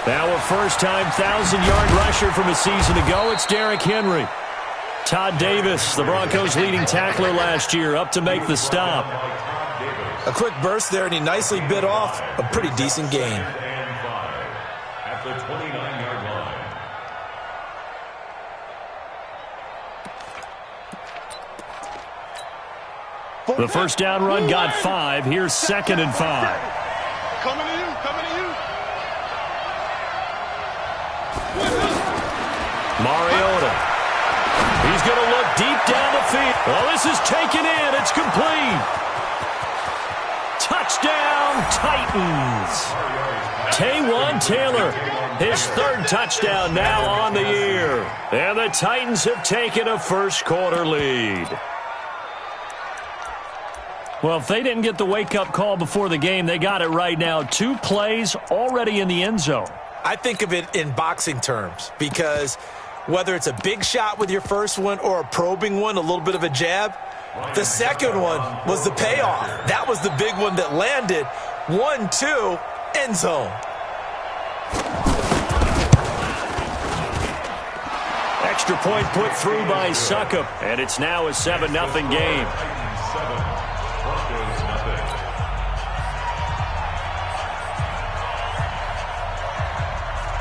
Now a first-time 1,000-yard rusher from a season ago, it's Derrick Henry. Todd Davis, the Broncos' leading tackler last year, up to make the stop. A quick burst there, and he nicely bit off a pretty decent gain. At the 29-yard line. The first down run got 5. Here's 2nd and 5. Coming to you, coming to you. Mariota. He's going to look deep down the field. Well, this is taken in. It's complete. Touchdown, Titans. Taywan Taylor, his 3rd touchdown now on the year. And the Titans have taken a first-quarter lead. Well, if they didn't get the wake-up call before the game, they got it right now. 2 plays already in the end zone. I think of it in boxing terms because whether it's a big shot with your first one or a probing one, a little bit of a jab, the second one was the payoff. That was the big one that landed. 1-2, end zone. Extra point put through by Succop, and it's now a 7-0 game.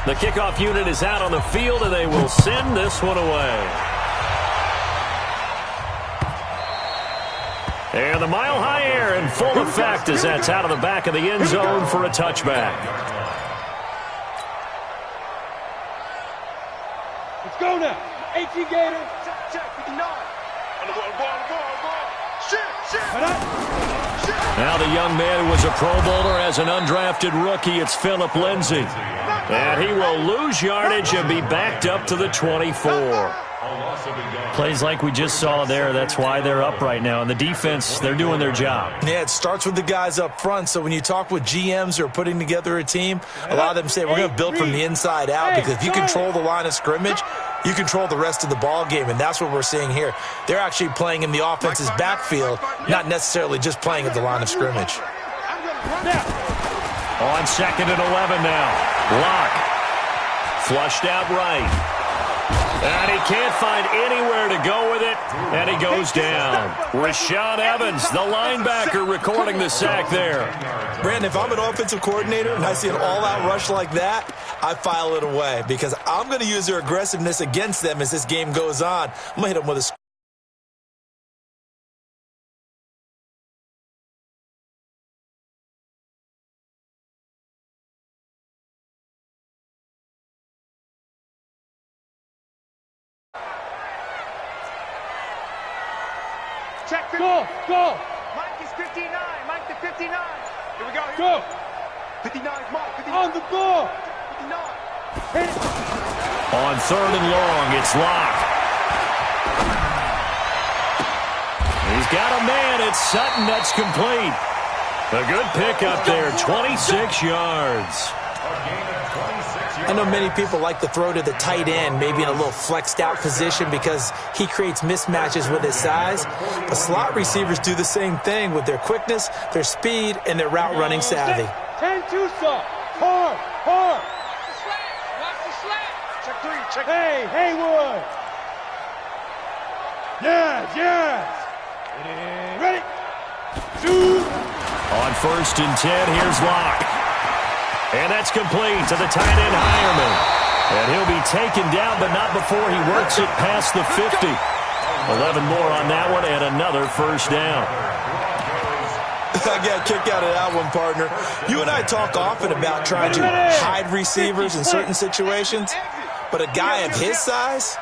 The kickoff unit is out on the field, and they will send this one away. And the mile-high air in full effect as that's out of the back of the end zone for a touchback. Let's go now. 18 Gator. Check, 59. On the ball. Shit. Now the young man who was a Pro Bowler as an undrafted rookie, it's Phillip Lindsay. And he will lose yardage and be backed up to the 24. Plays like we just saw there, that's why they're up right now. And the defense, they're doing their job. Yeah, it starts with the guys up front. So when you talk with GMs who are putting together a team, a lot of them say we're going to build from the inside out because if you control the line of scrimmage, you control the rest of the ball game, and that's what we're seeing here. They're actually playing in the offense's backfield, not necessarily just playing at the line of scrimmage. On 2nd and 11 now. Block. Flushed out right. And he can't find anywhere to go with it, and he goes down. Rashaan Evans, the linebacker, recording the sack there. Brandon, if I'm an offensive coordinator and I see an all-out rush like that, I file it away because I'm going to use their aggressiveness against them as this game goes on. I'm going to hit them with a Check. Go. Mike is 59. Mike to 59. Here we go. Go. 59 is Mike. 59. On the ball. 59. Hit it. On 3rd and long, it's locked. He's got a man. It's Sutton. That's complete. A good pickup there. 26 yards. I know many people like to throw to the tight end, maybe in a little flexed out position because he creates mismatches with his size. But slot receivers do the same thing with their quickness, their speed, and their route running savvy. 10-2 soft. Hard. Watch the slant. Check 3. Check. Hey, Haywood. Yes. Ready. Shoot. On 1st and 10, here's Locke. And that's complete to the tight end, Hireman. And he'll be taken down, but not before he works it past the 50. 11 more on that one, and another first down. I got a kick out of that one, partner. You and I talk often about trying to hide receivers in certain situations, but a guy of his size,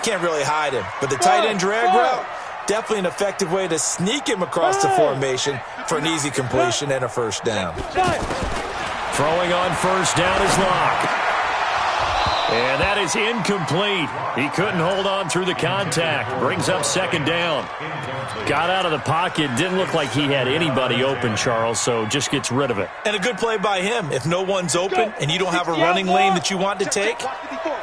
can't really hide him. But the tight end drag route, definitely an effective way to sneak him across the formation for an easy completion and a first down. Throwing on first down is Locke. And that is incomplete. He couldn't hold on through the contact. Brings up 2nd down. Got out of the pocket. Didn't look like he had anybody open, Charles, so just gets rid of it. And a good play by him. If no one's open and you don't have a running lane that you want to take,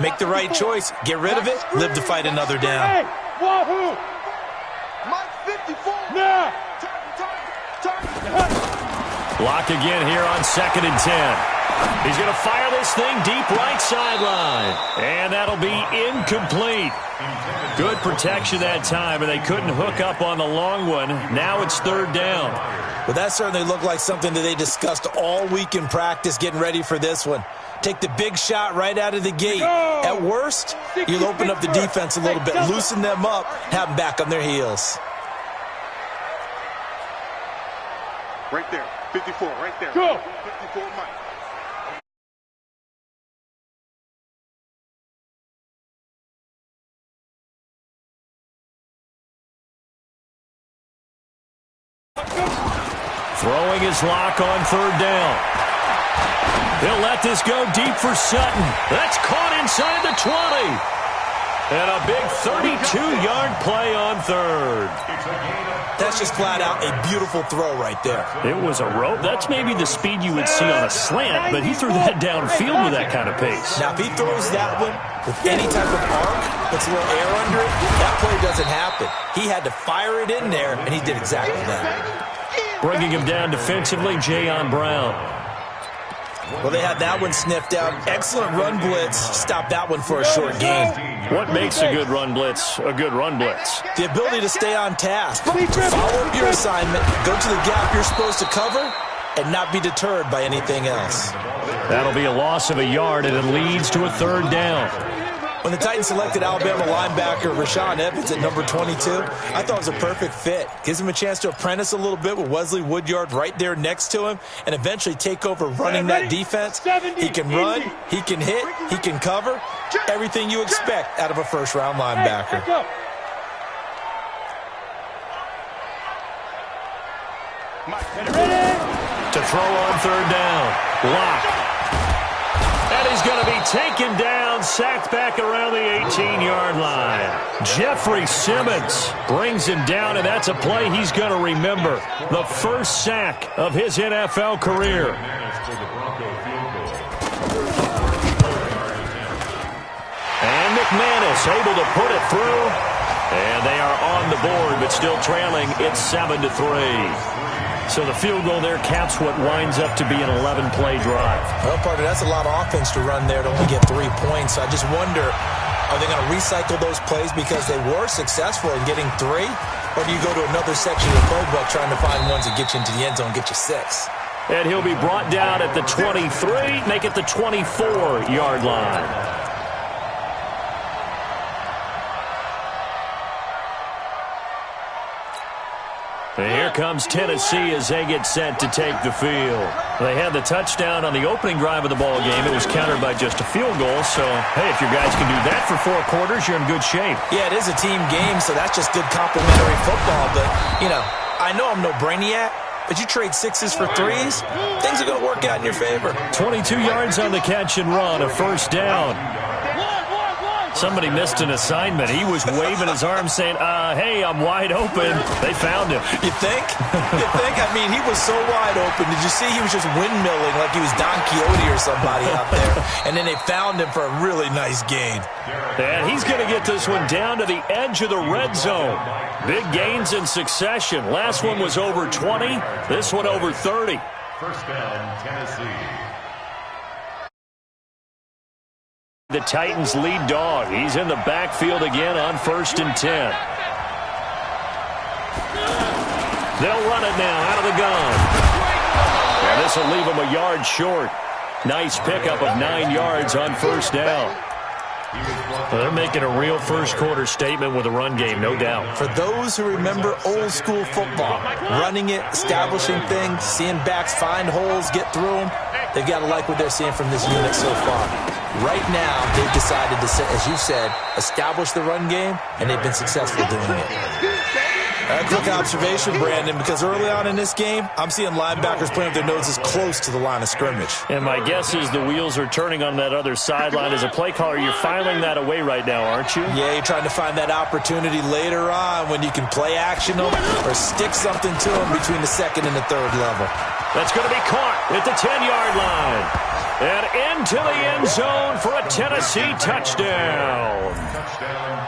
make the right choice. Get rid of it. Live to fight another down. Hey, Wahoo! Mike 54. Now. Block again here on 2nd and 10. He's going to fire this thing deep right sideline. And that'll be incomplete. Good protection that time, and they couldn't hook up on the long one. Now it's third down. Well, that certainly looked like something that they discussed all week in practice getting ready for this one. Take the big shot right out of the gate. At worst, you'll open up the defense a little bit, loosen them up, have them back on their heels. Right there, 54, right there. Go. 54, Mike. Throwing his lock on third down. He'll let this go deep for Sutton. That's caught inside the 20. And a big 32-yard play on third. That's just flat out a beautiful throw right there. It was a rope. That's maybe the speed you would see on a slant, but he threw that downfield with that kind of pace. Now, if he throws that one with any type of arc, puts a little air under it, that play doesn't happen. He had to fire it in there, and he did exactly that. Bringing him down defensively, Jayon Brown. Well, they had that one sniffed out. Excellent run blitz. Stop that one for a short gain. What makes a good run blitz a good run blitz? The ability to stay on task. Follow up your assignment, go to the gap you're supposed to cover, and not be deterred by anything else. That'll be a loss of a yard, and it leads to a third down. When the Titans selected Alabama linebacker Rashaan Evans at number 22, I thought it was a perfect fit. Gives him a chance to apprentice a little bit with Wesley Woodyard right there next to him and eventually take over running that defense. He can run, he can hit, he can cover. Everything you expect out of a first-round linebacker. To throw on third down. Lock. And he's going to be taken down, sacked back around the 18-yard line. Jeffrey Simmons brings him down, and that's a play he's going to remember. The first sack of his NFL career. And McManus able to put it through. And they are on the board, but still trailing. It's 7-3. So the field goal there caps what winds up to be an 11-play drive. Well, partner, that's a lot of offense to run there to only get 3 points. I just wonder, are they going to recycle those plays because they were successful in getting 3? Or do you go to another section of the playbook trying to find ones that get you into the end zone, get you 6? And he'll be brought down at the 23, make it the 24-yard line. And here comes Tennessee as they get set to take the field. They had the touchdown on the opening drive of the ball game. It was countered by just a field goal. So, hey, if your guys can do that for 4 quarters, you're in good shape. Yeah, it is a team game, so that's just good complimentary football. But, you know, I know I'm no brainiac, but you trade 6s for 3s, things are going to work out in your favor. 22 yards on the catch and run, a first down. Somebody missed an assignment. He was waving his arm saying, hey, I'm wide open. They found him. You think? You think? I mean, he was so wide open. Did you see he was just windmilling like he was Don Quixote or somebody out there? And then they found him for a really nice gain. And he's going to get this one down to the edge of the red zone. Big gains in succession. Last one was over 20. This one over 30. First down, Tennessee. The Titans lead dog. He's in the backfield again on 1st and 10. They'll run it now out of the gun. And this will leave him a yard short. Nice pickup of 9 yards on first down. Well, they're making a real first-quarter statement with a run game, no doubt. For those who remember old-school football, running it, establishing things, seeing backs find holes, get through them, they've got to like what they're seeing from this unit so far. Right now, they've decided to, as you said, establish the run game, and they've been successful doing it. A quick observation, Brandon, because early on in this game, I'm seeing linebackers playing with their noses close to the line of scrimmage. And my guess is the wheels are turning on that other sideline. As a play caller, you're filing that away right now, aren't you? Yeah, you're trying to find that opportunity later on when you can play action them or stick something to them between the 2nd and the 3rd level. That's going to be caught at the 10-yard line. And into the end zone for a Tennessee touchdown.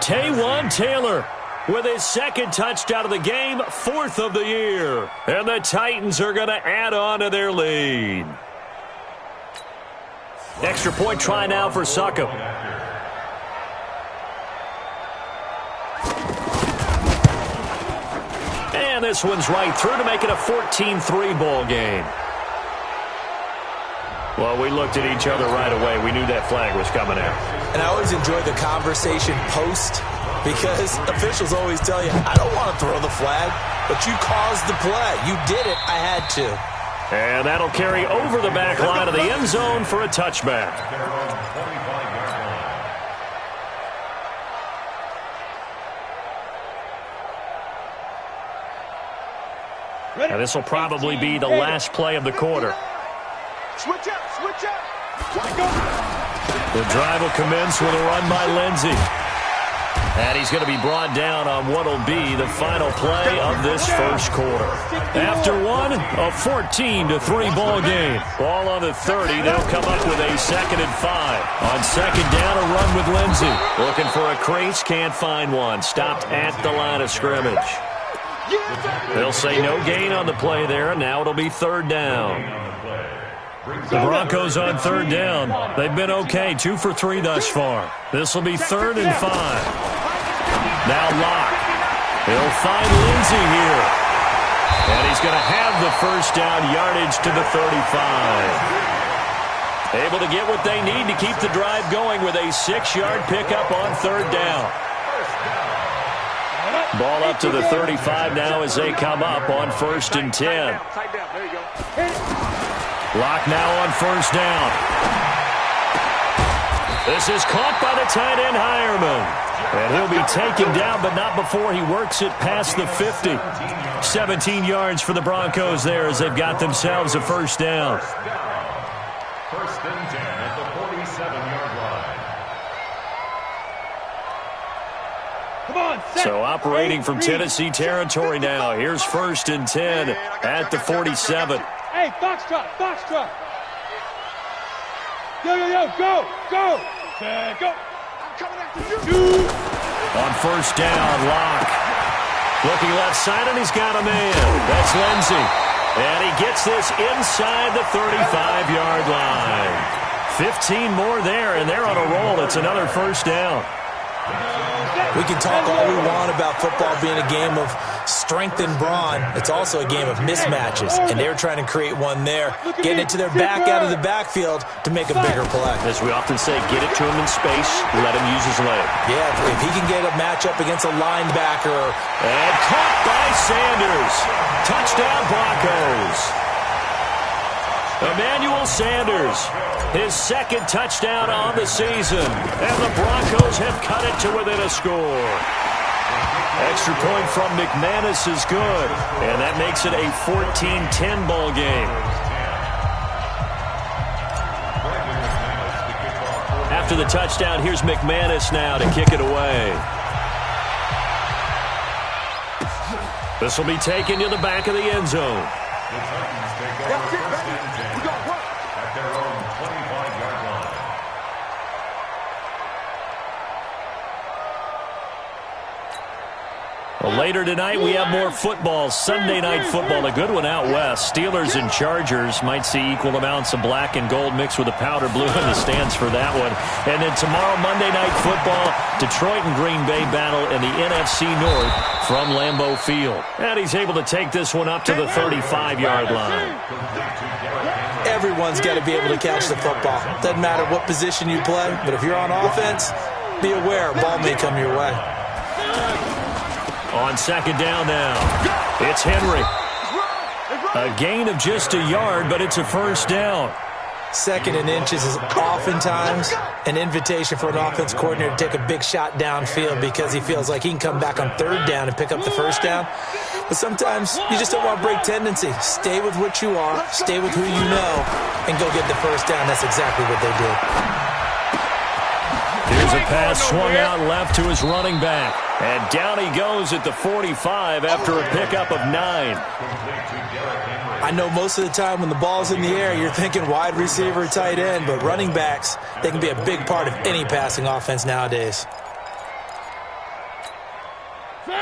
Taywan Taylor with his 2nd touchdown of the game, 4th of the year. And the Titans are going to add on to their lead. Extra point try now for Succop. And this one's right through to make it a 14-3 ball game. Well, we looked at each other right away. We knew that flag was coming out. And I always enjoy the conversation post because officials always tell you, I don't want to throw the flag, but you caused the play. You did it. I had to. And that'll carry over the back line of the end zone for a touchback. And this will probably be the last play of the quarter. Switch up, switch up. The drive will commence with a run by Lindsey. And he's going to be brought down on what will be the final play of this first quarter. After one, a 14-3 ball game. Ball on the 30. They'll come up with a 2nd and 5. On second down, a run with Lindsey. Looking for a crease, can't find one. Stopped at the line of scrimmage. They'll say no gain on the play there. Now it'll be 3rd down. The Broncos on 3rd down. They've been okay, 2 for 3 thus far. This will be 3rd and 5. Now Locke. He'll find Lindsey here. And he's going to have the first down, yardage to the 35. Able to get what they need to keep the drive going with a 6-yard pickup on 3rd down. Ball up to the 35 now as they come up on 1st and 10. Locke now on 1st down. This is caught by the tight end Hireman. And he'll be taken down, but not before he works it past the 50. 17 yards for the Broncos there as they've got themselves a first down. 1st and 10 at the 47-yard line. So operating from Tennessee territory now. Here's 1st and 10 at the 47. Hey, foxtrot, foxtrot. Yo, yo, yo, go, go. Go. I'm coming after you. On 1st down, Locke. Looking left side, and he's got a man. That's Lindsey. And he gets this inside the 35-yard line. 15 more there, and they're on a roll. It's another first down. We can talk all we want about football being a game of strength and brawn. It's also a game of mismatches, and they're trying to create one there, getting it to their back out of the backfield to make a bigger play. As we often say, get it to him in space, let him use his leg. Yeah, if he can get a matchup against a linebacker. And caught by Sanders. Touchdown Broncos. Emmanuel Sanders, his 2nd touchdown on the season. And the Broncos have cut it to within a score. Extra point from McManus is good. And that makes it a 14-10 ball game. After the touchdown, here's McManus now to kick it away. This will be taken to the back of the end zone. The Titans take over 1st and 10 at their own 25-yard line. Well, later tonight, we have more football. Sunday night football, a good one out west. Steelers and Chargers might see equal amounts of black and gold mixed with a powder blue in the stands for that one. And then tomorrow, Monday night football, Detroit and Green Bay battle in the NFC North from Lambeau Field. And he's able to take this one up to the 35-yard line. Everyone's got to be able to catch the football. Doesn't matter what position you play, but if you're on offense, be aware a ball may come your way. On 2nd down now, it's Henry. A gain of just a yard, but it's a first down. 2nd and inches is oftentimes an invitation for an offense coordinator to take a big shot downfield because he feels like he can come back on 3rd down and pick up the first down. But sometimes you just don't want to break tendency. Stay with what you are, stay with who you know, and go get the first down. That's exactly what they did. Here's a pass swung out left to his running back. And down he goes at the 45 after a pickup of 9. I know most of the time when the ball's in the air, you're thinking wide receiver, tight end, but running backs, they can be a big part of any passing offense nowadays.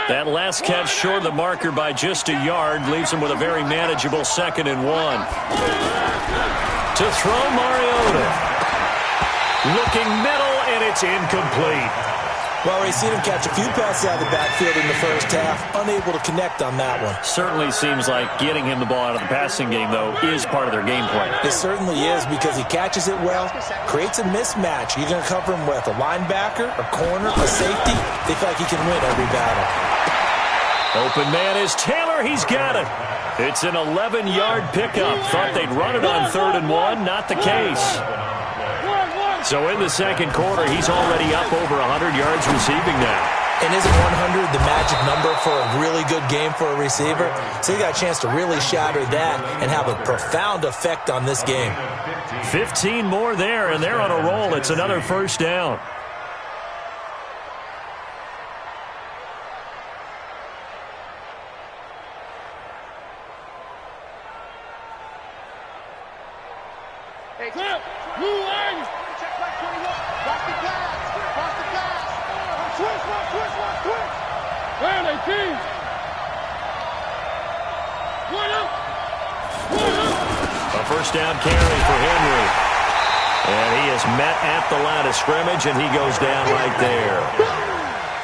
That last catch short of the marker by just a yard leaves him with a very manageable 2nd and 1. To throw Mariota. Looking middle, and it's incomplete. Well, we've seen him catch a few passes out of the backfield in the first half, unable to connect on that one. Certainly seems like getting him the ball out of the passing game, though, is part of their game plan. It certainly is because he catches it well, creates a mismatch. You're going to cover him with a linebacker, a corner, a safety. They feel like he can win every battle. Open man is Taylor. He's got it. It's an 11-yard pickup. Thought they'd run it on 3rd and 1. Not the case. So in the second quarter, he's already up over 100 yards receiving now. And isn't 100 the magic number for a really good game for a receiver? So he got a chance to really shatter that and have a profound effect on this game. 15 more there, and they're on a roll. It's another first down. A first down carry for Henry. And he is met at the line of scrimmage, and he goes down right there.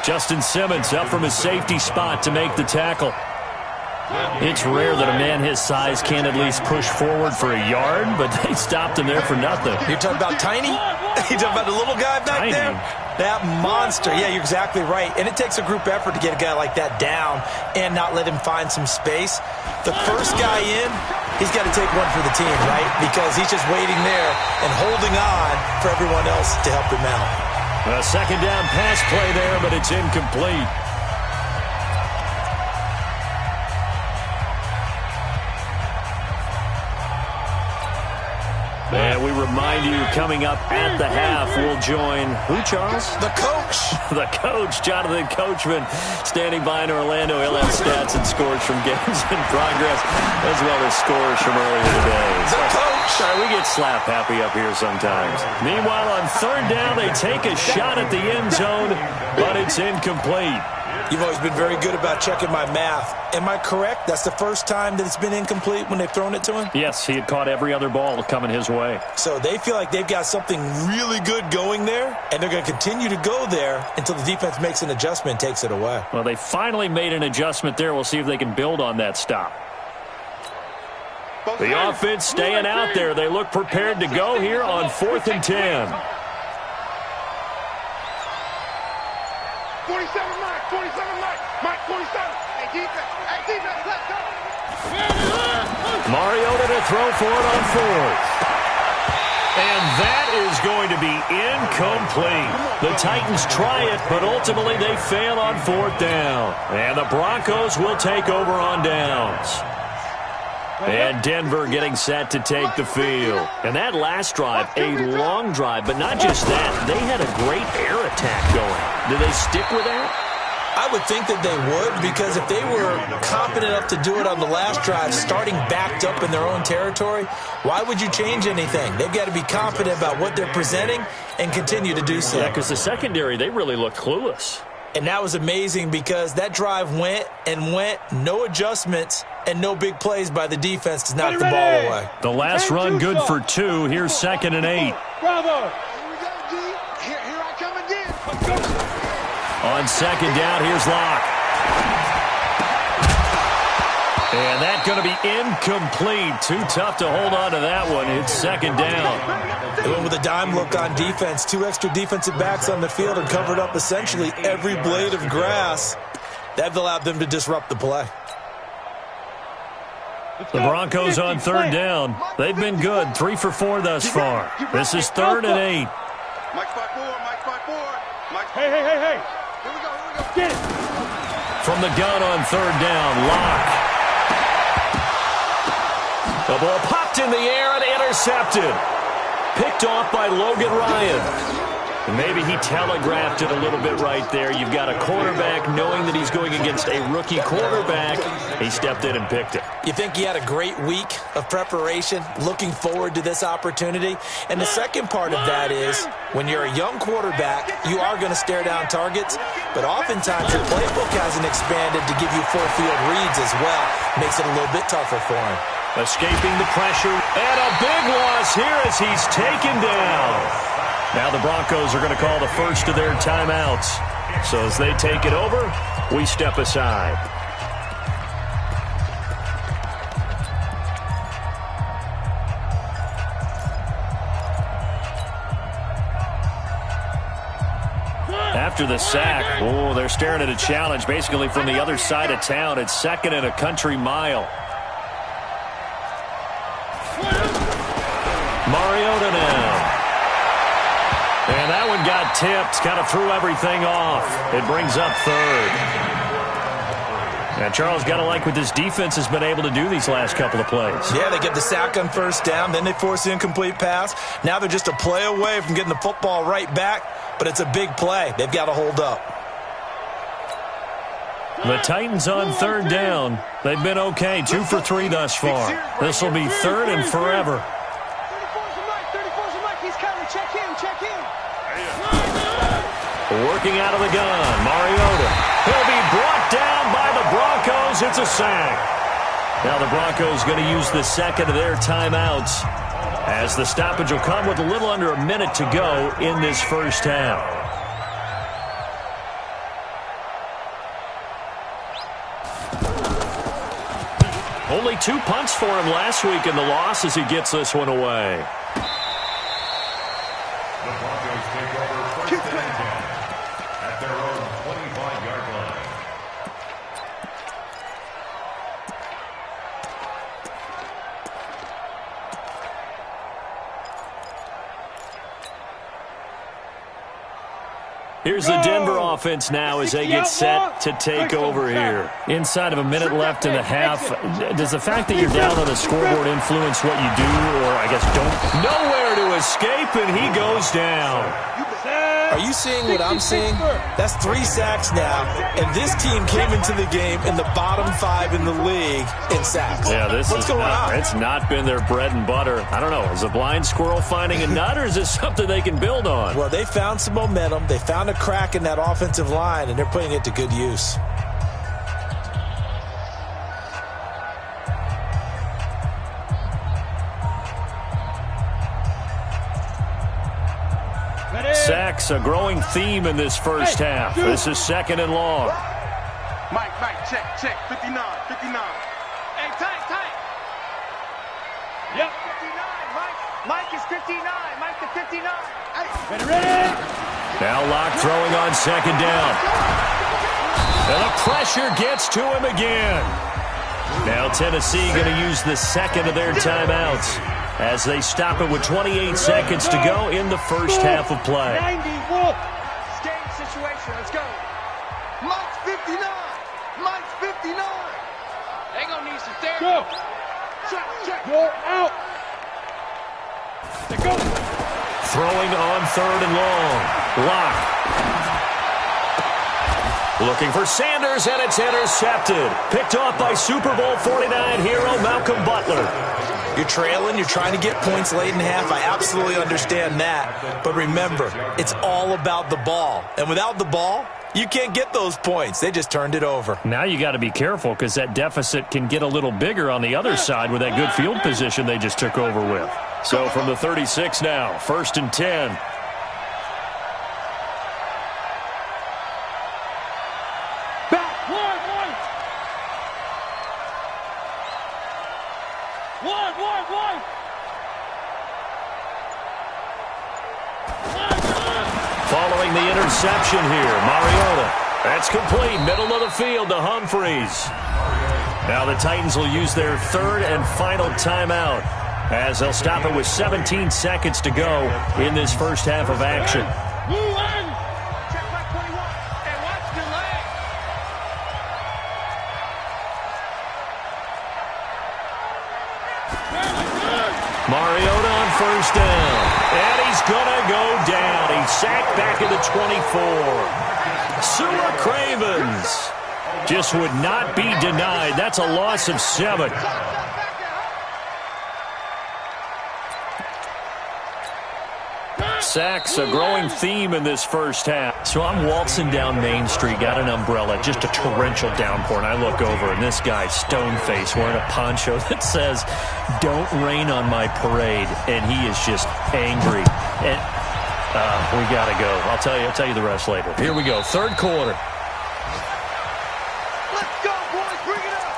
Justin Simmons up from his safety spot to make the tackle. It's rare that a man his size can't at least push forward for a yard, but they stopped him there for nothing. You're talking about Tiny? You're talking about the little guy back there? That monster. Yeah, you're exactly right. And it takes a group effort to get a guy like that down and not let him find some space. The first guy in, he's got to take one for the team, right? Because he's just waiting there and holding on for everyone else to help him out. A second down pass play there, but it's incomplete. And we remind you, coming up at the half, we'll join who, Charles? The coach. The coach, Jonathan Coachman, standing by in Orlando. He'll have stats and scores from games in progress, as well as scores from earlier today. The coach. Sorry, we get slap happy up here sometimes. Meanwhile, on 3rd down, they take a shot at the end zone, but it's incomplete. You've always been very good about checking my math. Am I correct? That's the first time that it's been incomplete when they've thrown it to him? Yes, he had caught every other ball coming his way. So they feel like they've got something really good going there, and they're going to continue to go there until the defense makes an adjustment and takes it away. Well, they finally made an adjustment there. We'll see if they can build on that stop. The offense staying out there. They look prepared to go here on 4th and 10. 47, Mike. 47, Mike. Mike, 47. Hey, defense, let's go. Mariota to throw for it on 4th. And that is going to be incomplete. The Titans try it, but ultimately they fail on 4th down. And the Broncos will take over on downs. And Denver getting set to take the field. And that last drive, a long drive, but not just that. They had a great air attack going. Do they stick with that? I would think that they would, because if they were confident enough to do it on the last drive, starting backed up in their own territory, why would you change anything? They've got to be confident about what they're presenting and continue to do so. Yeah, because the secondary, they really looked clueless. And that was amazing because that drive went and went, no adjustments, and no big plays by the defense to knock the ball away. The last run good for 2. Here's 2nd and 8. Bravo. Here we go, D. Here I come again. On 2nd down, here's Locke. And that's going to be incomplete. Too tough to hold on to that one. It's 2nd down. They went with a dime look on defense. 2 extra defensive backs on the field and covered up essentially every blade of grass. That allowed them to disrupt the play. The Broncos on 3rd down. They've been good. 3 for 4 thus far. This is 3rd and 8. Mike 5-4, Mike 5-4. Mike. Hey. Here we go. Get it. From the gun on 3rd down, Locke. The ball popped in the air and intercepted. Picked off by Logan Ryan. And maybe he telegraphed it a little bit right there. You've got a quarterback knowing that he's going against a rookie quarterback. He stepped in and picked it. You think he had a great week of preparation, looking forward to this opportunity? And the second part of that is, when you're a young quarterback, you are going to stare down targets, but oftentimes your playbook hasn't expanded to give you full field reads as well. Makes it a little bit tougher for him. Escaping the pressure, and a big loss here as he's taken down. Now the Broncos are going to call the first of their timeouts. So as they take it over, we step aside. After the sack, they're staring at a challenge basically from the other side of town. It's 2nd and a country mile. Mariota now. And that one got tipped, kind of threw everything off. It brings up 3rd. And Charles, got to like what this defense has been able to do these last couple of plays. Yeah, they get the sack on 1st down, then they force the incomplete pass. Now they're just a play away from getting the football right back, but it's a big play. They've got to hold up. The Titans on 3rd down. They've been okay, 2 for 3 thus far. This will be 3rd and forever. Working out of the gun, Mariota. He'll be brought down by the Broncos. It's a sack. Now the Broncos going to use the 2nd of their timeouts as the stoppage will come with a little under a minute to go in this first half. Only 2 punts for him last week in the loss as he gets this one away. The Broncos take over 1st and 10 at their own 25-yard line. Here's the Denver offense now as they get set to take over here. Inside of a minute left in the half, does the fact that you're down on the scoreboard influence what you do, or I guess don't? Nowhere to escape, and he goes down. Are you seeing what I'm seeing? That's 3 sacks now, and this team came into the game in the bottom 5 in the league in sacks. Yeah, What's going on? It's not been their bread and butter. I don't know. Is a blind squirrel finding a nut, or is this something they can build on? Well, they found some momentum. They found a crack in that offensive line, and they're putting it to good use. Sacks, a growing theme in this first half. This is 2nd and long. Mike, check, 59. Hey, tight. Yep. 59, Mike is 59. Mike to 59. Hey. Ready? Now Locke throwing on 2nd down. And the pressure gets to him again. Now Tennessee going to use the 2nd of their timeouts as they stop it with 28 seconds to go in the first half of play. 90, Game situation, let's go. Mike's 59. They gonna need some therapy. go. Check. Go out. Go. Throwing on 3rd and long. Locke. Looking for Sanders, and it's intercepted. Picked off by Super Bowl 49 hero Malcolm Butler. You're trailing. You're trying to get points late in half. I absolutely understand that. But remember, it's all about the ball. And without the ball, you can't get those points. They just turned it over. Now you got to be careful because that deficit can get a little bigger on the other side with that good field position they just took over with. So from the 36 now, 1st and 10. Following the interception here, Mariota. That's complete, middle of the field to Humphreys. Now the Titans will use their 3rd and final timeout as they'll stop it with 17 seconds to go in this first half of action. Check my 21. And watch the leg. Mariota on 1st down. And he's going to go down. He's sacked back at the 24. Sewer Cravens just would not be denied. That's a loss of 7. Sacks, a growing theme in this first half. So I'm waltzing down Main Street, got an umbrella, just a torrential downpour, and I look over, and this guy, stone-faced, wearing a poncho that says, "Don't rain on my parade," and he is just angry. And We got to go. I'll tell you the rest later. Here we go. Third quarter. Let's go, boys. Bring it up.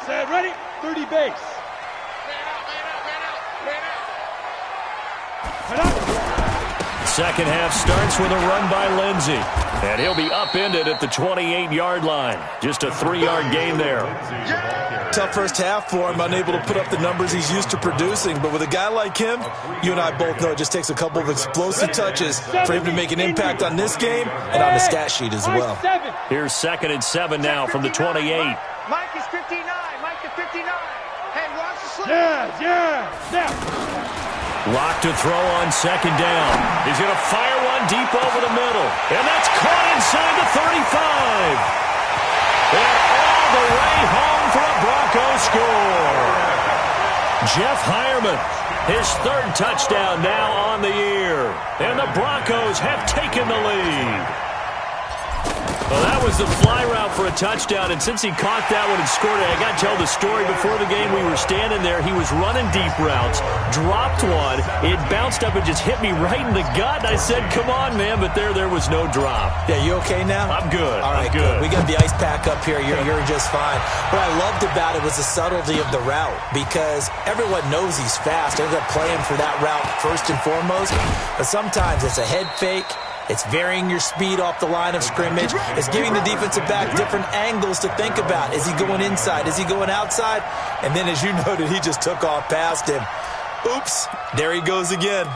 Set, ready, 30 base. Man out. Second half starts with a run by Lindsey. And he'll be upended at the 28-yard line. Just a 3-yard gain there. Tough first half for him, unable to put up the numbers he's used to producing. But with a guy like him, you and I both know it just takes a couple of explosive touches for him to make an impact on this game and on the stat sheet as well. Here's 2nd and 7 now from the 28. Mike is 59. Mike to 59. Hey, watch the slip. Yeah. Lock to throw on 2nd down. He's going to fire one deep over the middle. And that's caught inside the 35. And all the way home for a Broncos score. Jeff Hireman, his 3rd touchdown now on the year. And the Broncos have taken the lead. Well, that was the fly route for a touchdown, and since he caught that one and scored it, I got to tell the story. Before the game, we were standing there. He was running deep routes, dropped one. It bounced up and just hit me right in the gut. I said, come on, man, but there was no drop. Yeah, you okay now? I'm good. All right, good. We got the ice pack up here. You're just fine. What I loved about it was the subtlety of the route, because everyone knows he's fast. They're going to play him for that route first and foremost, but sometimes it's a head fake. It's varying your speed off the line of scrimmage. It's giving the defensive back different angles to think about. Is he going inside? Is he going outside? And then, as you noted, he just took off past him. Oops, there he goes again.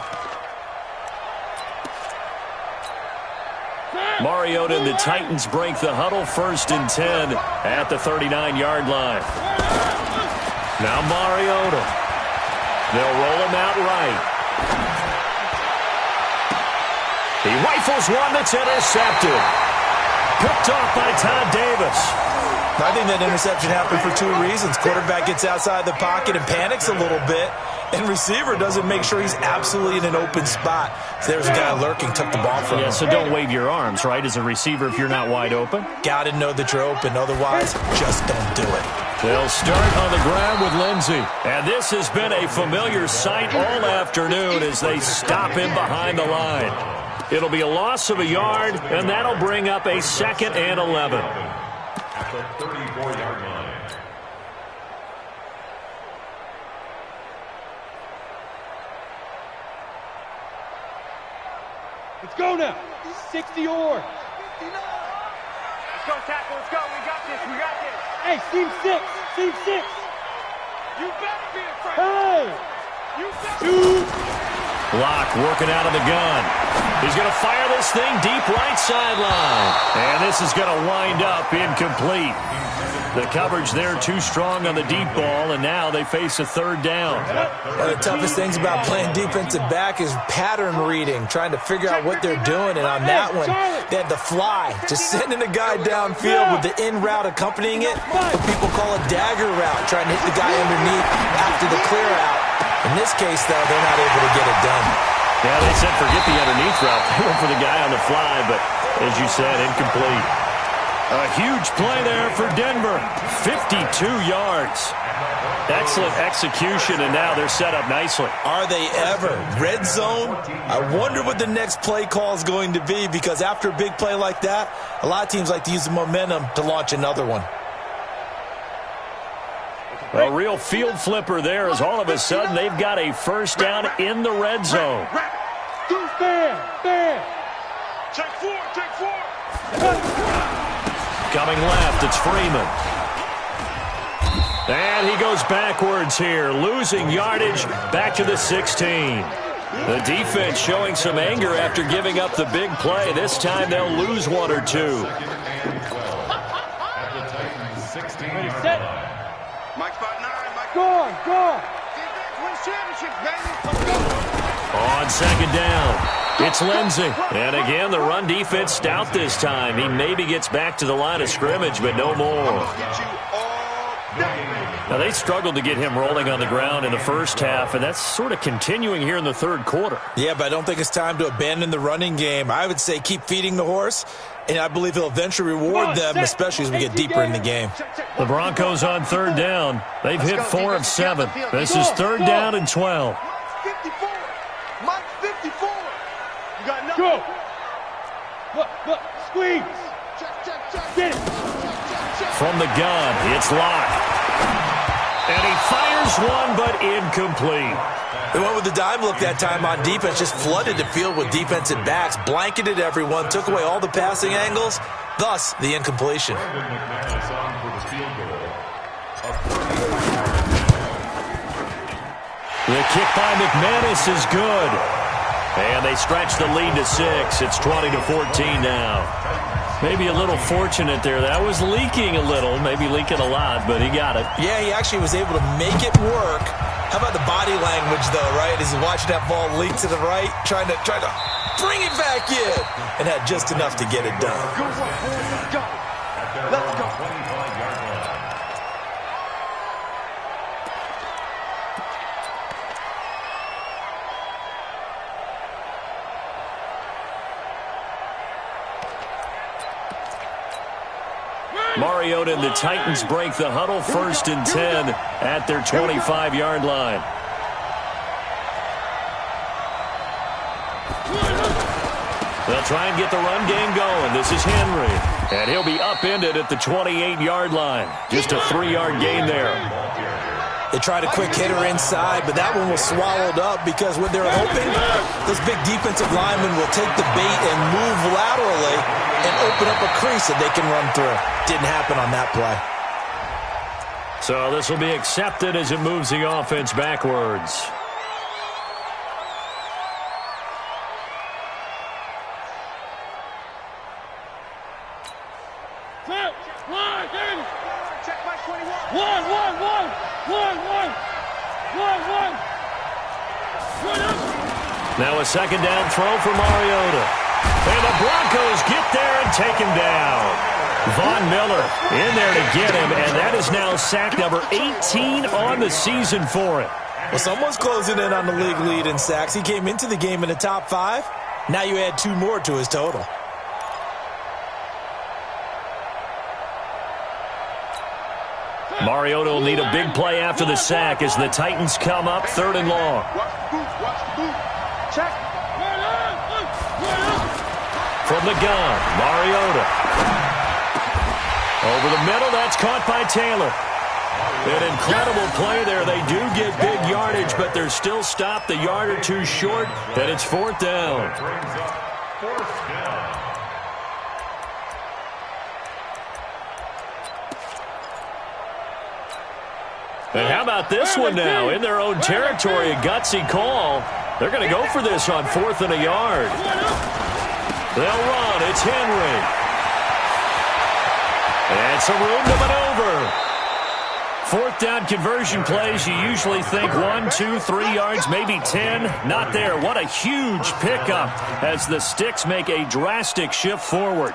Mariota and the Titans break the huddle, 1st and 10 at the 39-yard line. Now Mariota. They'll roll him out right. He rifles one that's intercepted. Picked off by Todd Davis. I think that interception happened for 2 reasons. Quarterback gets outside the pocket and panics a little bit, and receiver doesn't make sure he's absolutely in an open spot. So there's a guy lurking, took the ball from him. Yeah, so don't wave your arms, right, as a receiver if you're not wide open. Got to know that you're open. Otherwise, just don't do it. They'll start on the ground with Lindsey. And this has been a familiar sight all afternoon as they stop him behind the line. It'll be a loss of a yard, and that'll bring up a 2nd and 11. At the 34-yard line. Let's go now. 60 or. Let's go, tackle. Let's go. We got this. We got this. Hey, team 6. Team 6. You better be afraid. Hey. You better. Block working out of the gun. He's going to fire this thing deep right sideline. And this is going to wind up incomplete. The coverage there too strong on the deep ball, and now they face a 3rd down. One of the toughest things about playing defensive back is pattern reading, trying to figure out what they're doing. And on that one, they had the fly, just sending a guy downfield with the in route accompanying it. What people call a dagger route, trying to hit the guy underneath after the clear out. In this case, though, they're not able to get it done. Yeah, they said forget the underneath route. They went for the guy on the fly, but as you said, incomplete. A huge play there for Denver. 52 yards. Excellent execution, and now they're set up nicely. Are they ever? Red zone? I wonder what the next play call is going to be, because after a big play like that, a lot of teams like to use the momentum to launch another one. A real field flipper there, as all of a sudden they've got a 1st down in the red zone. Check 4. Check 4. Coming left, it's Freeman. And he goes backwards here, losing yardage back to the 16. The defense showing some anger after giving up the big play. This time they'll lose 1 or 2. At the Titans' 16-yard line. Mike 5'9". Mike. Go. Defense wins championships, baby. On 2nd down, it's Lindsey. And again, the run defense stout this time. He maybe gets back to the line of scrimmage, but no more. Get you all Now, they struggled to get him rolling on the ground in the first half, and that's sort of continuing here in the third quarter. Yeah, but I don't think it's time to abandon the running game. I would say keep feeding the horse, and I believe he'll eventually reward them, especially as we get deeper in the game. The Broncos on third down. They've hit 4 of 7. This is third down and 12. 54. Mike, 54. You got nothing. Go. Look, squeeze. Get it. From the gun, it's Locke. And he fires one, but incomplete. They went with the dime look that time on defense, just flooded the field with defensive backs, blanketed everyone, took away all the passing angles, thus the incompletion. The kick by McManus is good. And they stretch the lead to 6. It's 20-14 now. Maybe a little fortunate there. That was leaking a little, maybe leaking a lot, but he got it. Yeah, he actually was able to make it work. How about the body language, though, right? As he's watching that ball leak to the right, trying to bring it back in, and had just enough to get it done. Good work, boys. Let's go. Let's go. 25-yard line. Mariota and the Titans break the huddle, 1st and 10 at their 25-yard line. They'll try and get the run game going. This is Henry. And he'll be upended at the 28-yard line. Just a 3-yard gain there. They tried a quick hitter inside, but that one was swallowed up because what they're hoping, those big defensive linemen will take the bait and move laterally and open up a crease that they can run through. Didn't happen on that play. So this will be accepted as it moves the offense backwards. Check my 21. One. Now a second down throw for Mariota. And the Broncos get there and take him down. Von Miller in there to get him, and that is now sack number 18 on the season for him. Well, someone's closing in on the league lead in sacks. He came into the game in the top 5. Now you add 2 more to his total. Mariota will need a big play after the sack as the Titans come up 3rd and long. Watch the boot. Watch the boot. Check. From the gun, Mariota. Over the middle, that's caught by Taylor. An incredible play there. They do get big yardage, but they're still stopped a yard or 2 short, and it's 4th down. Brings up 4th down. And how about this one now? In their own territory, a gutsy call. They're going to go for this on 4th and a yard. They'll run. It's Henry. And some room to maneuver. 4th down conversion plays, you usually think 1, 2, 3 yards, maybe 10. Not there. What a huge pickup as the Sticks make a drastic shift forward.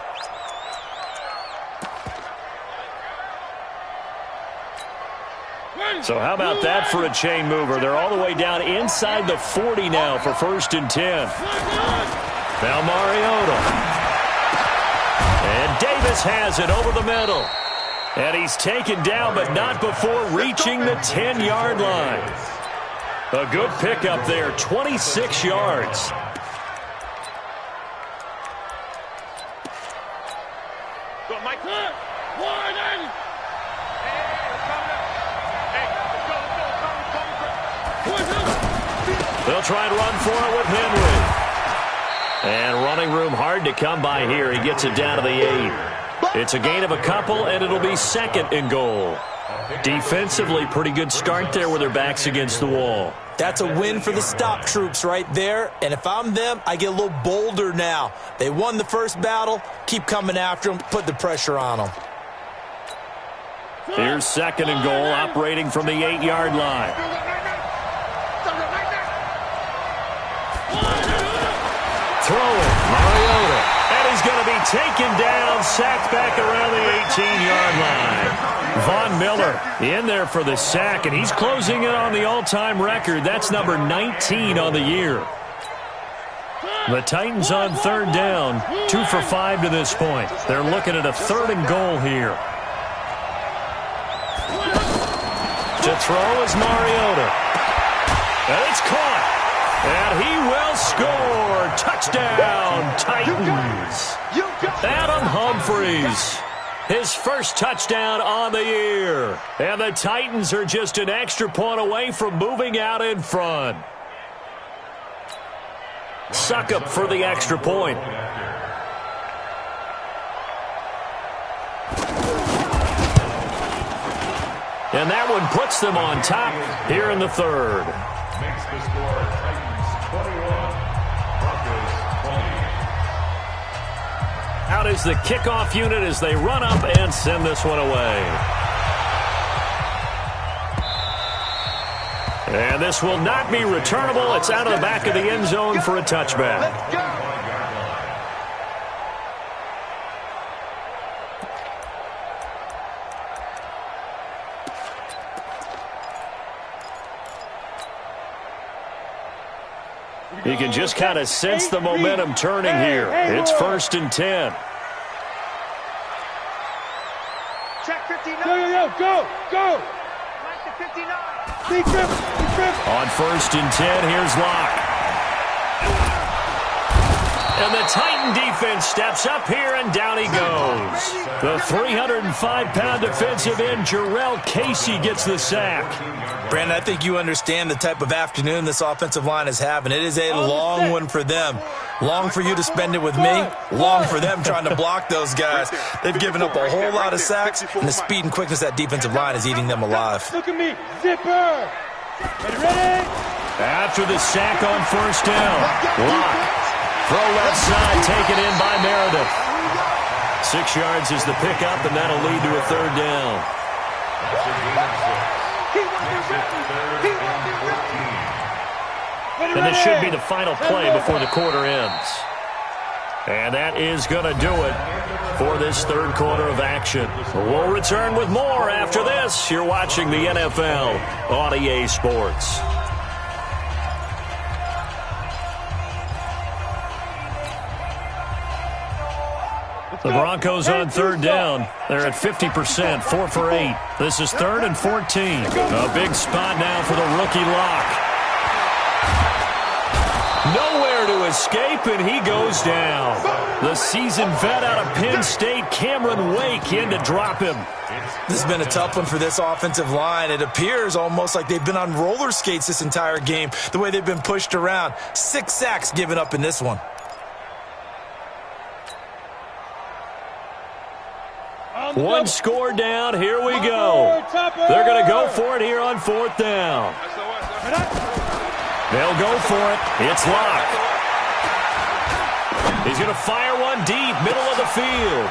So how about that for a chain mover? They're all the way down inside the 40 now for 1st and 10. Now Mariota. And Davis has it over the middle. And he's taken down, but not before reaching the 10-yard line. A good pickup there, 26 yards. Go, Mike. They'll try and run for it with Henry. And running room hard to come by here. He gets it down to the 8. It's a gain of a couple, and it'll be 2nd and goal. Defensively, pretty good start there with their backs against the wall. That's a win for the stop troops right there. And if I'm them, I get a little bolder now. They won the first battle. Keep coming after them. Put the pressure on them. Here's 2nd and goal, operating from the 8-yard line. Throw it, Mariota. And he's going to be taken down, sacked back around the 18-yard line. Von Miller in there for the sack, and he's closing in on the all-time record. That's number 19 on the year. The Titans on third down, 2 for 5 to this point. They're looking at a 3rd and goal here. To throw is Mariota. And it's caught. And he will score. Touchdown, Titans. Adam Humphries. His first touchdown on the year. And the Titans are just an extra point away from moving out in front. Suckup for the extra point. And that one puts them on top here in the 3rd. Makes the score Titans 21, Broncos 20. Out is the kickoff unit as they run up and send this one away. And this will not be returnable. It's out of the back of the end zone for a touchback. You can just kind of sense the momentum turning here. It's 1st and 10. Check 59. Go. Mike to 59. On 1st and 10, here's Locke. And the Titan defense steps up here, and down he goes. The 305-pound defensive end, Jarrell Casey, gets the sack. Brandon, I think you understand the type of afternoon this offensive line is having. It is a long one for them. Long for you to spend it with me. Long for them trying to block those guys. They've given up a whole lot of sacks, and the speed and quickness of that defensive line is eating them alive. Look at me. Zipper. Ready? After the sack on 1st down, Locke. Throw left side, taken in by Meredith. 6 yards is the pickup, and that'll lead to a 3rd down. And this should be the final play before the quarter ends. And that is going to do it for this 3rd quarter of action. We'll return with more after this. You're watching the NFL on EA Sports. The Broncos on 3rd down. They're at 50%, 4 for 8. This is 3rd and 14. A big spot now for the rookie Locke. Nowhere to escape, and he goes down. The seasoned vet out of Penn State, Cameron Wake, in to drop him. This has been a tough one for this offensive line. It appears almost like they've been on roller skates this entire game, the way they've been pushed around. 6 sacks given up in this one. One score down. Here we go. They're going to go for it here on 4th down. They'll go for it. It's Locke. He's going to fire one deep, middle of the field.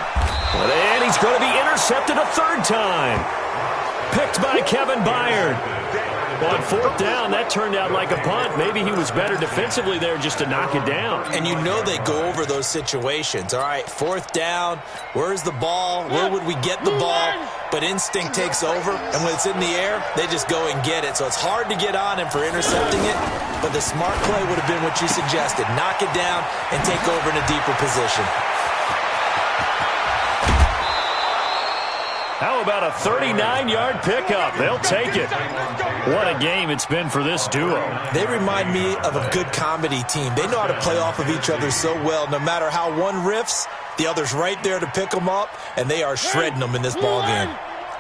And he's going to be intercepted a 3rd time. Picked by Kevin Byard. On 4th down, that turned out like a punt. Maybe he was better defensively there just to knock it down. And you know they go over those situations. All right, 4th down, where's the ball? Where would we get the ball? But instinct takes over, and when it's in the air, they just go and get it. So it's hard to get on him for intercepting it, but the smart play would have been what you suggested. Knock it down and take over in a deeper position. How about a 39-yard pickup? They'll take it. What a game it's been for this duo. They remind me of a good comedy team. They know how to play off of each other so well. No matter how one riffs, the other's right there to pick them up, and they are shredding them in this ballgame.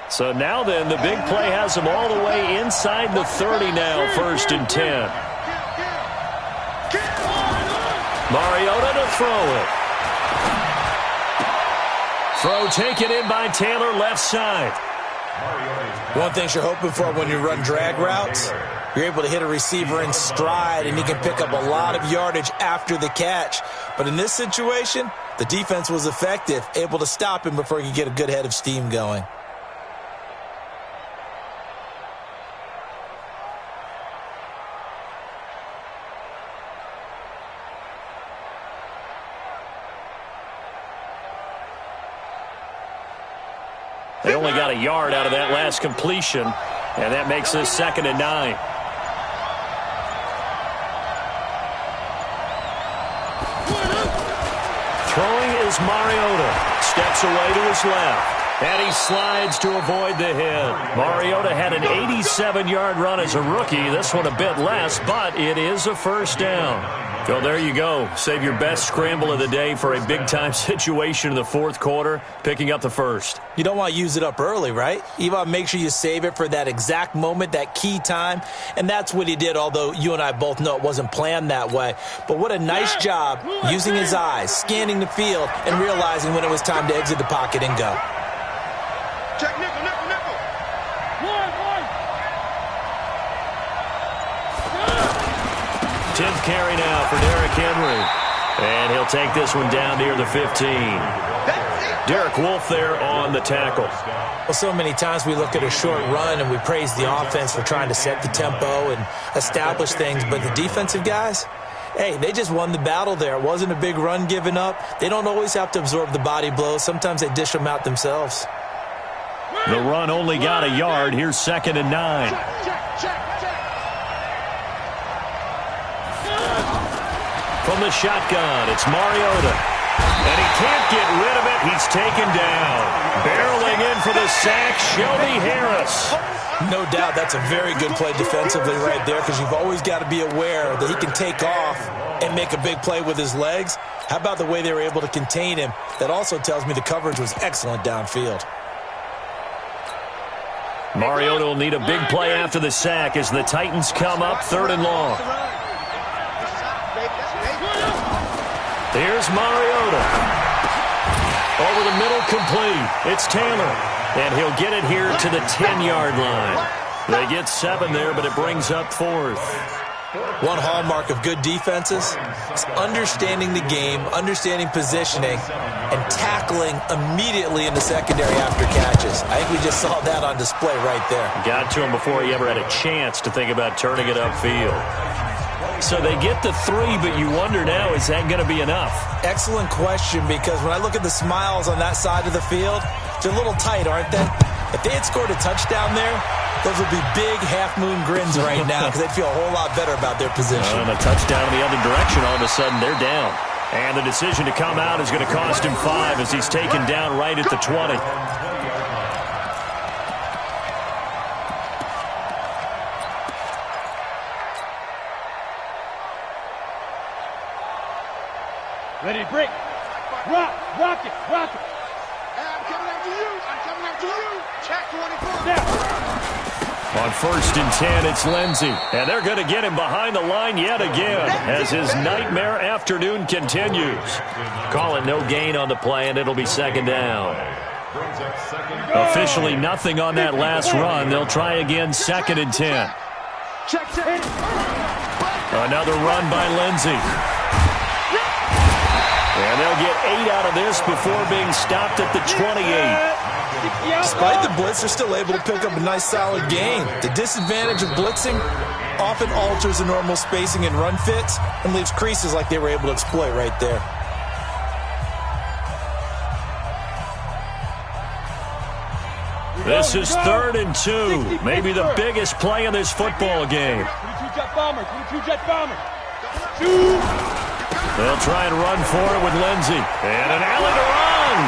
So now then, the big play has them all the way inside the 30 now, 1st and 10. Mariota to throw it. Throw taken in by Taylor, left side. One thing you're hoping for when you run drag routes, you're able to hit a receiver in stride, and he can pick up a lot of yardage after the catch. But in this situation, the defense was effective, able to stop him before he could get a good head of steam going. only got a yard out of that last completion, and that makes this 2nd and 9. Throwing is Mariota. Steps away to his left. And he slides to avoid the hit. Mariota had an 87-yard run as a rookie. This one a bit less, but it is a first down. So there you go. Save your best scramble of the day for a big-time situation in the 4th quarter, picking up the first. You don't want to use it up early, right? You want to make sure you save it for that exact moment, that key time. And that's what he did, although you and I both know it wasn't planned that way. But what a nice job using his eyes, scanning the field, and realizing when it was time to exit the pocket and go. Check nickel, nickel, nickel. 10th carry now for Derrick Henry. And he'll take this one down near the 15. Derek Wolfe there on the tackle. Well, so many times we look at a short run and we praise the offense for trying to set the tempo and establish things, but the defensive guys, hey, they just won the battle there. It wasn't a big run given up. They don't always have to absorb the body blows. Sometimes they dish them out themselves. The run only got a yard. Here's 2nd and 9. From the shotgun, it's Mariota. And he can't get rid of it. He's taken down. Barreling in for the sack, Shelby Harris. No doubt that's a very good play defensively right there, because you've always got to be aware that he can take off and make a big play with his legs. How about the way they were able to contain him? That also tells me the coverage was excellent downfield. Mariota will need a big play after the sack as the Titans come up 3rd and long. Here's Mariota. Over the middle, complete. It's Taylor. And he'll get it here to the 10-yard line. They get 7 there, but it brings up 4th. One hallmark of good defenses is understanding the game, understanding positioning, and tackling immediately in the secondary after catches. I think we just saw that on display right there. Got to him before he ever had a chance to think about turning it upfield. So they get the 3, but you wonder now, is that going to be enough? Excellent question, because when I look at the smiles on that side of the field, they're a little tight, aren't they? If they had scored a touchdown there, those would be big half-moon grins right now, because they'd feel a whole lot better about their position. And a touchdown in the other direction, all of a sudden they're down. And the decision to come out is going to cost him 5 as he's taken down right at the 20. Ready to break. Rock it. I'm coming after you. Check 24. Now. On 1st and 10, it's Lindsey. And they're going to get him behind the line yet again as his nightmare afternoon continues. Call it no gain on the play, and it'll be 2nd down. Officially nothing on that last run. They'll try again 2nd and 10. Check. Another run by Lindsey. And they'll get 8 out of this before being stopped at the 28. Despite the blitz, they're still able to pick up a nice solid gain. The disadvantage of blitzing often alters the normal spacing and run fits and leaves creases like they were able to exploit right there. This is 3rd and 2. Maybe the biggest play in this football game. 22 jet bomber. They'll try and run for it with Lindsey. And an alley to run.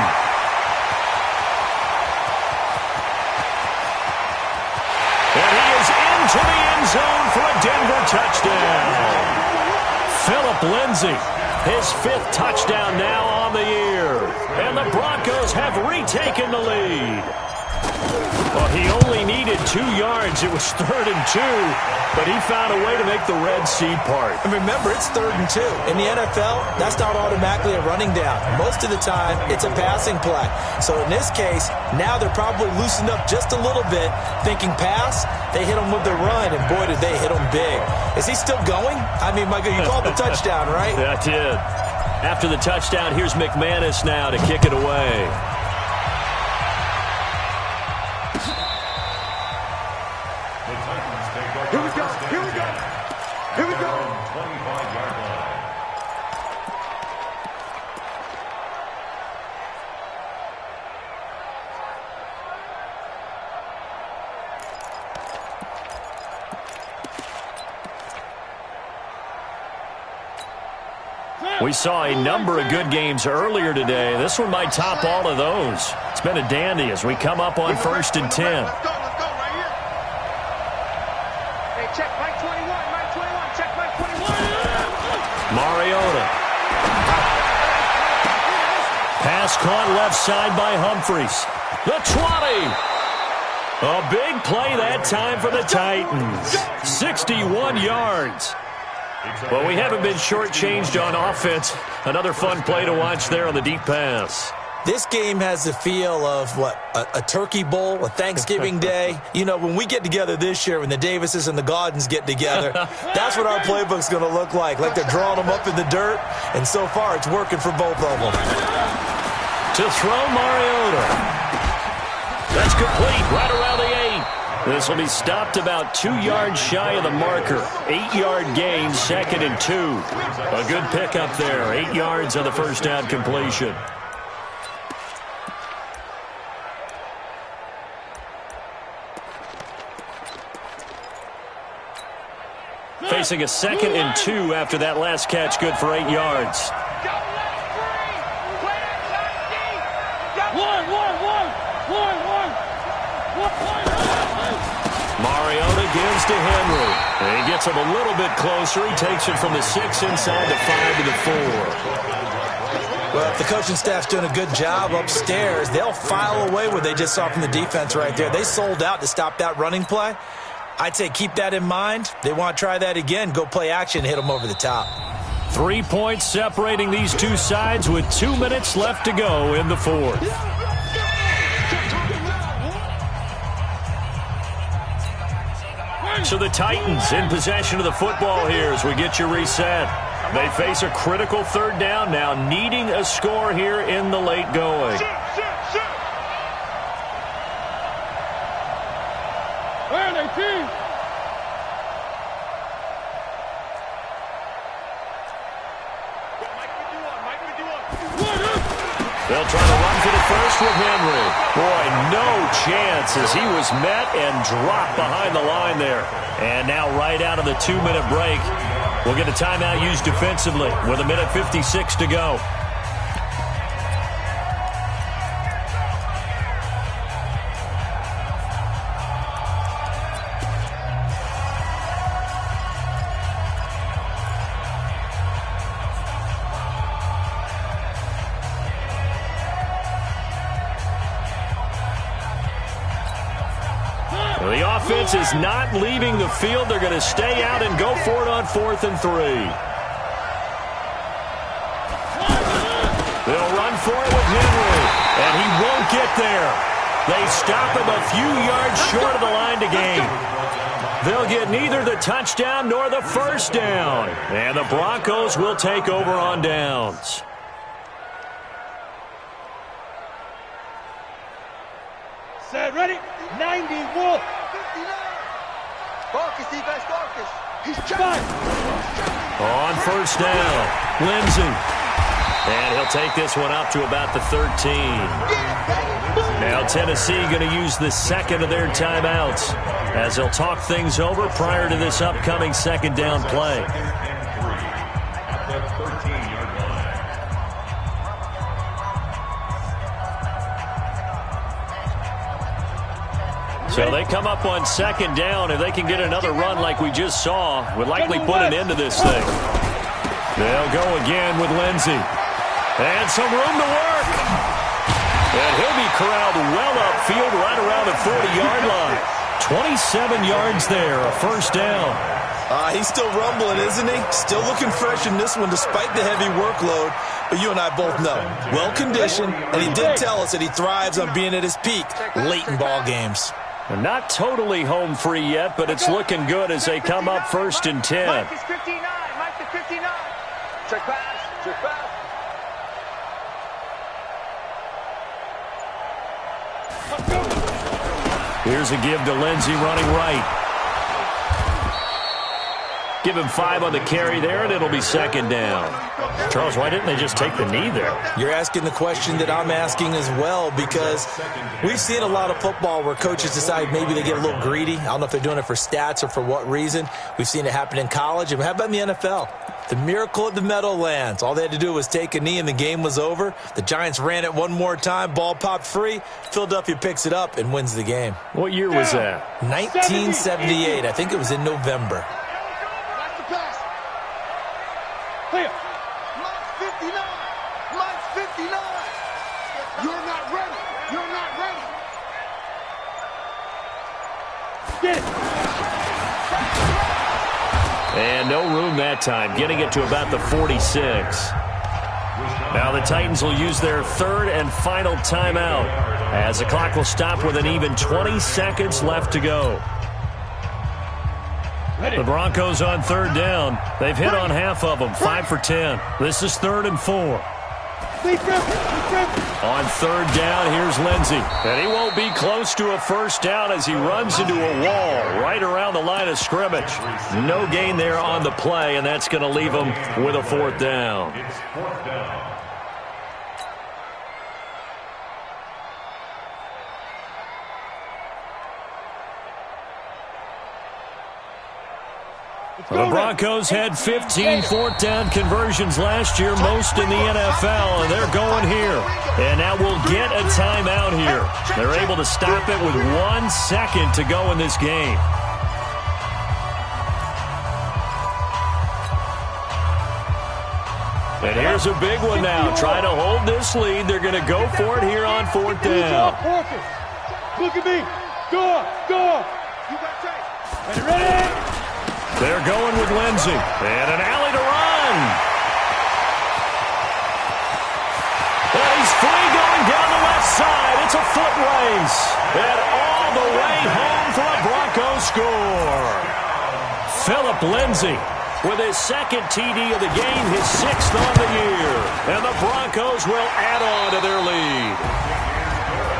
And he is into the end zone for a Denver touchdown. Philip Lindsey, his 5th touchdown now on the year. And the Broncos have retaken the lead. Well, he only needed 2 yards. It was 3rd and 2, but he found a way to make the Red Sea part. And remember, it's 3rd and 2. In the NFL, that's not automatically a running down. Most of the time, it's a passing play. So in this case, now they're probably loosened up just a little bit, thinking pass. They hit him with the run, and boy, did they hit him big. Is he still going? I mean, Michael, you called the touchdown, right? I did. After the touchdown, here's McManus now to kick it away. Here we go. We saw a number of good games earlier today. This one might top all of those. It's been a dandy as we come up on 1st and 10. Let's go right here. Hey, check Mike 21, Mike 21, check Mike 21. Mariota. Pass caught left side by Humphries. The 20. A big play that time for the Titans. 61 yards. Well, we haven't been shortchanged on offense. Another fun play to watch there on the deep pass. This game has the feel of, a turkey bowl, a Thanksgiving day. You know, when we get together this year, when the Davises and the Gaudens get together, that's what our playbook's going to look like they're drawing them up in the dirt, and so far it's working for both of them. To throw Mariota. That's complete, right around the 8. This will be stopped about 2 yards shy of the marker. 8-yard gain, 2nd and 2. A good pickup there. 8 yards on the first down completion. Facing a 2nd and 2 after that last catch, good for 8 yards. Mariota gives to Henry. And he gets him a little bit closer. He takes it from the 6 inside the 5 to the 4. Well, if the coaching staff's doing a good job upstairs, they'll file away what they just saw from the defense right there. They sold out to stop that running play. I'd say keep that in mind. They want to try that again. Go play action, hit them over the top. 3 points separating these two sides with 2 minutes left to go in the 4th. So the Titans in possession of the football here as we get you reset. They face a critical 3rd down now, needing a score here in the late going. They'll try to run for the first with Henry. Boy, no chance as he was met and dropped behind the line there. And now right out of the 2-minute break, we'll get a timeout used defensively with 1:56 to go. The offense is not leaving the field. They're going to stay out and go for it on 4th and 3. They'll run for it with Henry, and he won't get there. They stop him a few yards short of the line to gain. They'll get neither the touchdown nor the first down, and the Broncos will take over on downs. Set, ready? 91. Focus, defense, focus. He's checking. On first down, Lindsey. And he'll take this one up to about the 13. Now Tennessee going to use the 2nd of their timeouts as they'll talk things over prior to this upcoming 2nd down play. So they come up on 2nd down. If they can get another run like we just saw, would likely put an end to this thing. They'll go again with Lindsey. And some room to work. And he'll be corralled well upfield right around the 40-yard line. 27 yards there, a first down. He's still rumbling, isn't he? Still looking fresh in this one despite the heavy workload. But you and I both know, well-conditioned, and he did tell us that he thrives on being at his peak late in ball games. They're not totally home free yet, but it's looking good as they come up 1st and 10. Mike is 59. Mike is 59. Check pass. Check pass. Here's a give to Lindsey running right. Give him 5 on the carry there, and it'll be second down. Charles, why didn't they just take the knee there? You're asking the question that I'm asking as well, because we've seen a lot of football where coaches decide maybe they get a little greedy. I don't know if they're doing it for stats or for what reason. We've seen it happen in college. And how about in the NFL? The miracle at the Meadowlands. All they had to do was take a knee and the game was over. The Giants ran it one more time. Ball popped free. Philadelphia picks it up and wins the game. What year was that? 1978. I think it was in November. Clear. Mike 59. Mike 59. You're not ready. You're not ready. Get it. And no room that time, getting it to about the 46. Now the Titans will use their third and final timeout as the clock will stop with an even 20 seconds left to go. The Broncos on third down. They've hit on half of them, 5 for 10. This is 3rd and 4. On third down, here's Lindsey. And he won't be close to a first down as he runs into a wall right around the line of scrimmage. No gain there on the play, and that's going to leave him with a 4th down. It's 4th down. The Broncos had 15 4th down conversions last year, most in the NFL, and they're going here. And now we'll get a timeout here. They're able to stop it with 1 second to go in this game. And here's a big one now. Try to hold this lead. They're going to go for it here on 4th down. Look at me. Go. Ready? They're going with Lindsey. And an alley to run. And he's free going down the left side. It's a foot race. And all the way home for a Broncos score. Philip Lindsey with his second TD of the game, his 6th on the year. And the Broncos will add on to their lead.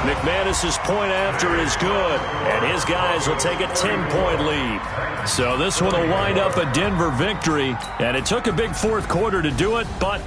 McManus's point after is good, and his guys will take a 10-point lead. So this one will wind up a Denver victory, and it took a big 4th quarter to do it, but